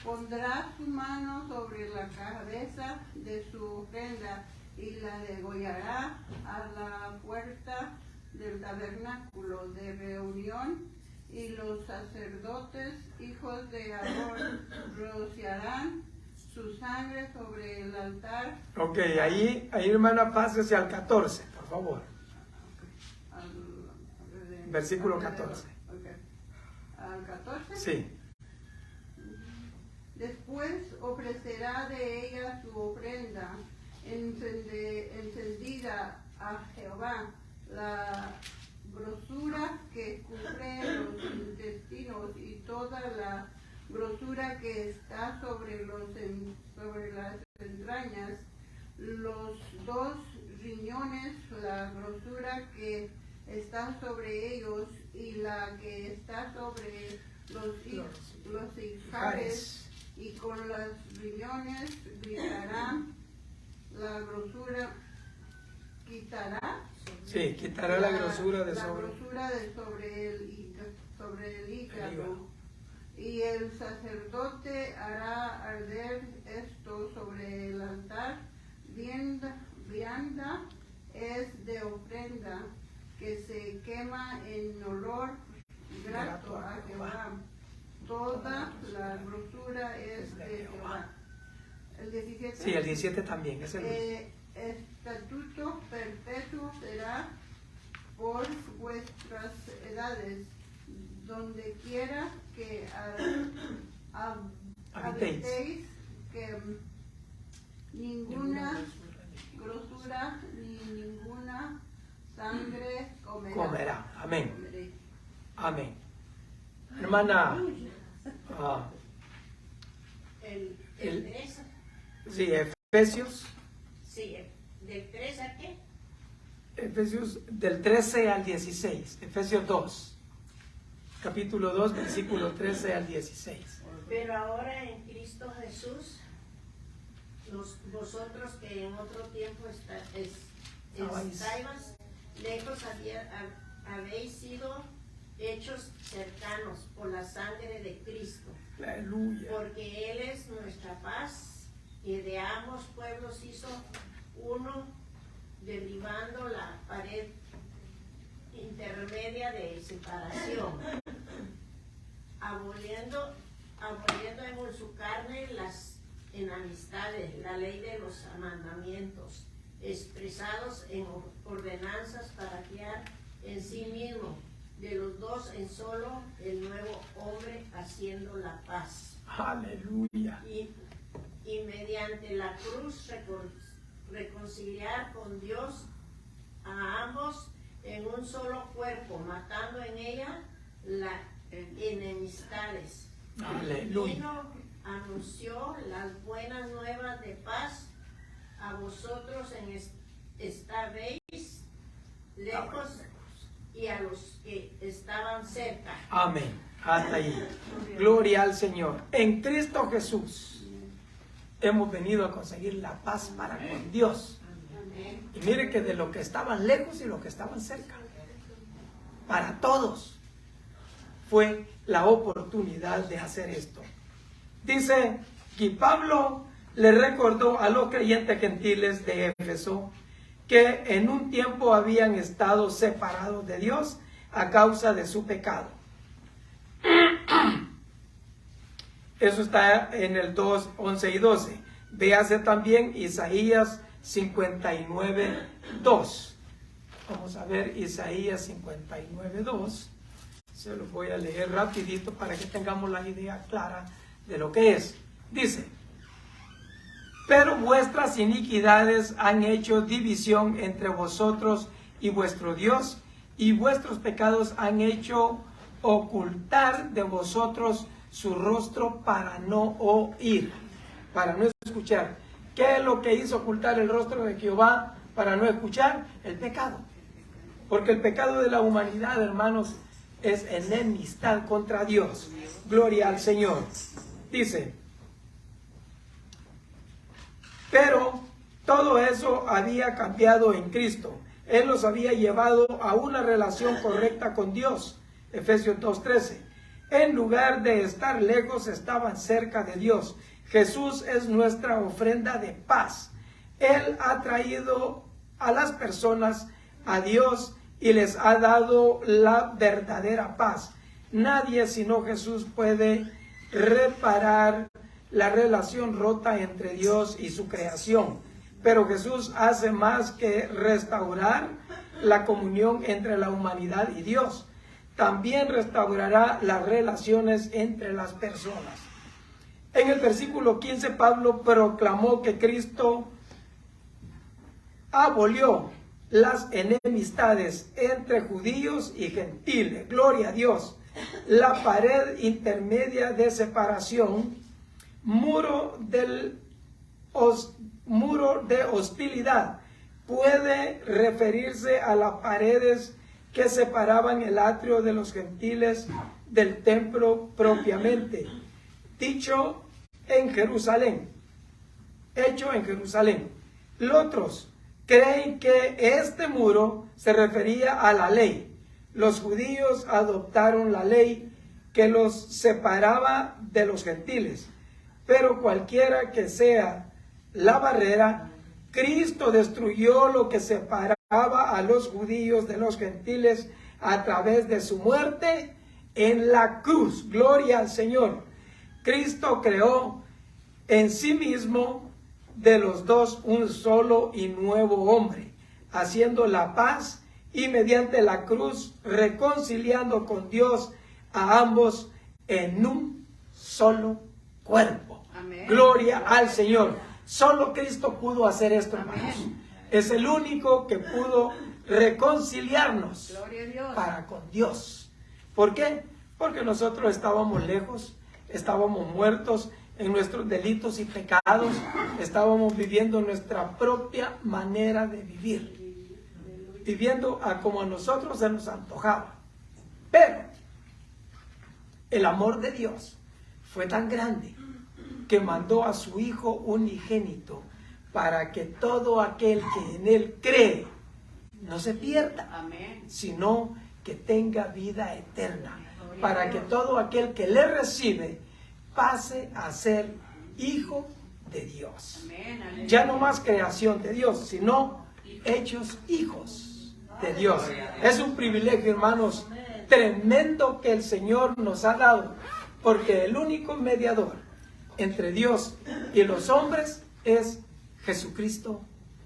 Pondrá su mano sobre la cabeza de su ofrenda y la degollará a la puerta del tabernáculo de reunión, y los sacerdotes, hijos de Aarón, rociarán su sangre sobre el altar. Ok, ahí hermana, pásese al 14, por favor. Versículo 14. Okay. ¿Al 14? Sí. Después ofrecerá de ella su ofrenda encendida a Jehová, la grosura que cubre los intestinos y toda la grosura que está sobre las entrañas, los dos riñones, la grosura que está sobre ellos y la que está sobre los ijares, y con los riñones gritará la grosura, quitará. Sí, quitará la grosura de sobre. La grosura de sobre el hígado. Y el sacerdote hará arder esto sobre el altar. Vianda es de ofrenda que se quema en olor grato a Jehová. Toda la grosura es de Jehová. El 17. Sí, el 17 también, es el Estatuto perpetuo será por vuestras edades, donde quiera que habitéis, que ninguna grosura ni ninguna sangre comerá. Amén. Amén. Hermana, El 3, sí, Efesios. sí, ¿del 3 a qué? Efesios del 13 al 16, Efesios 2, capítulo 2, versículo 13 al 16. Pero ahora en Cristo Jesús, vosotros que en otro tiempo estáis lejos, habéis sido hechos cercanos por la sangre de Cristo. Aleluya. Porque Él es nuestra paz y de ambos pueblos hizo uno, derribando la pared intermedia de separación, aboliendo en su carne las enemistades, la ley de los mandamientos, expresados en ordenanzas para crear en sí mismo de los dos en solo el nuevo hombre, haciendo la paz. Aleluya. Y mediante la cruz reconciliar con Dios a ambos en un solo cuerpo, matando en ella las enemistades. Aleluya. Vino, anunció las buenas nuevas de paz a vosotros estabais lejos y a los que estaban cerca. Amén. Hasta ahí. Gloria al Señor. En Cristo Jesús hemos venido a conseguir la paz para con Dios. Y mire que de los que estaban lejos y los que estaban cerca, para todos fue la oportunidad de hacer esto. Dice que Pablo le recordó a los creyentes gentiles de Éfeso que en un tiempo habían estado separados de Dios a causa de su pecado. Eso está en el 2, 11 y 12. Véase también Isaías 59, 2. Vamos a ver Isaías 59, 2. Se los voy a leer rapidito para que tengamos la idea clara de lo que es. Dice: pero vuestras iniquidades han hecho división entre vosotros y vuestro Dios, y vuestros pecados han hecho ocultar de vosotros su rostro para no oír, para no escuchar. ¿Qué es lo que hizo ocultar el rostro de Jehová para no escuchar? El pecado. Porque el pecado de la humanidad, hermanos, es enemistad contra Dios. Gloria al Señor. Dice: pero todo eso había cambiado en Cristo. Él los había llevado a una relación correcta con Dios. Efesios 2:13. En lugar de estar lejos, estaban cerca de Dios. Jesús es nuestra ofrenda de paz. Él ha traído a las personas a Dios y les ha dado la verdadera paz. Nadie sino Jesús puede reparar la relación rota entre Dios y su creación. Pero Jesús hace más que restaurar la comunión entre la humanidad y Dios. También restaurará las relaciones entre las personas. En el versículo 15, Pablo proclamó que Cristo abolió las enemistades entre judíos y gentiles. Gloria a Dios. La pared intermedia de separación, muro de hostilidad, puede referirse a las paredes que separaban el atrio de los gentiles del templo propiamente, dicho en Jerusalén, hecho en Jerusalén. Los otros creen que este muro se refería a la ley. Los judíos adoptaron la ley que los separaba de los gentiles, pero cualquiera que sea la barrera, Cristo destruyó lo que separaba a los judíos de los gentiles a través de su muerte en la cruz. Gloria al Señor. Cristo creó en sí mismo de los dos un solo y nuevo hombre, haciendo la paz y mediante la cruz reconciliando con Dios a ambos en un solo cuerpo. Amén. Gloria al Señor. Solo Cristo pudo hacer esto, hermanos. Es el único que pudo reconciliarnos Gloria a Dios. para con Dios. ¿Por qué? Porque nosotros estábamos lejos, estábamos muertos en nuestros delitos y pecados, estábamos viviendo nuestra propia manera de vivir, viviendo a como a nosotros se nos antojaba. Pero el amor de Dios fue tan grande que mandó a su Hijo unigénito para que todo aquel que en Él cree no se pierda, Amén. sino que tenga vida eterna, para que todo aquel que le recibe pase a ser hijo de Dios. Amén. Aleluya. Ya no más creación de Dios, sino hechos hijos de Dios. Es un privilegio, hermanos, tremendo que el Señor nos ha dado, porque el único mediador entre Dios y los hombres es Jesucristo,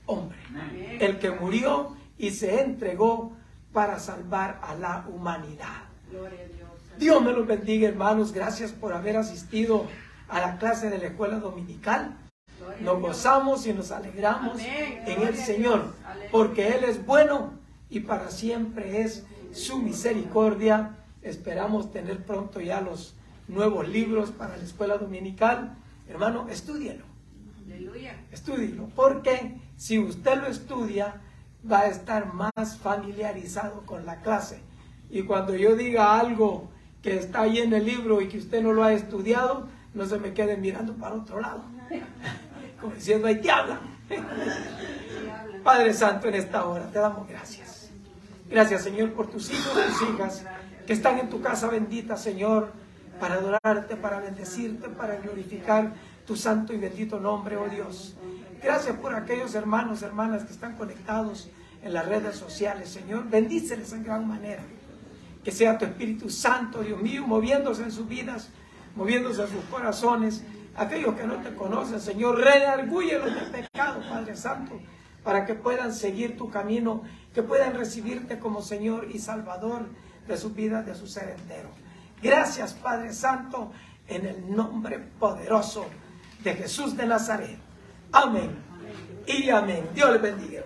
hombre, Amén. el que murió y se entregó para salvar a la humanidad. Gloria a Dios. Dios me los bendiga, hermanos. Gracias por haber asistido a la clase de la escuela dominical. Gloria a Nos Dios. gozamos y nos alegramos Amén. en Gloria el a Señor, Dios. Aleluya. porque Él es bueno y para siempre es su misericordia. Esperamos tener pronto ya los nuevos libros para la escuela dominical. Hermano, estúdielo, Aleluya. estúdielo, porque si usted lo estudia, va a estar más familiarizado con la clase. Y cuando yo diga algo que está ahí en el libro y que usted no lo ha estudiado, no se me quede mirando para otro lado, como diciendo, ahí te hablan. Padre Santo, en esta hora te damos gracias. Gracias, Señor, por tus hijos, tus hijas, que están en tu casa bendita, Señor, para adorarte, para bendecirte, para glorificar tu santo y bendito nombre, oh Dios. Gracias por aquellos hermanos, hermanas que están conectados en las redes sociales, Señor. Bendíceles en gran manera. Que sea tu Espíritu Santo, Dios mío, moviéndose en sus vidas, moviéndose en sus corazones. Aquellos que no te conocen, Señor, redargúyelos del pecado, Padre Santo, para que puedan seguir tu camino, que puedan recibirte como Señor y Salvador de su vida, de su ser entero. Gracias, Padre Santo, en el nombre poderoso de Jesús de Nazaret. Amén y amén. Dios les bendiga.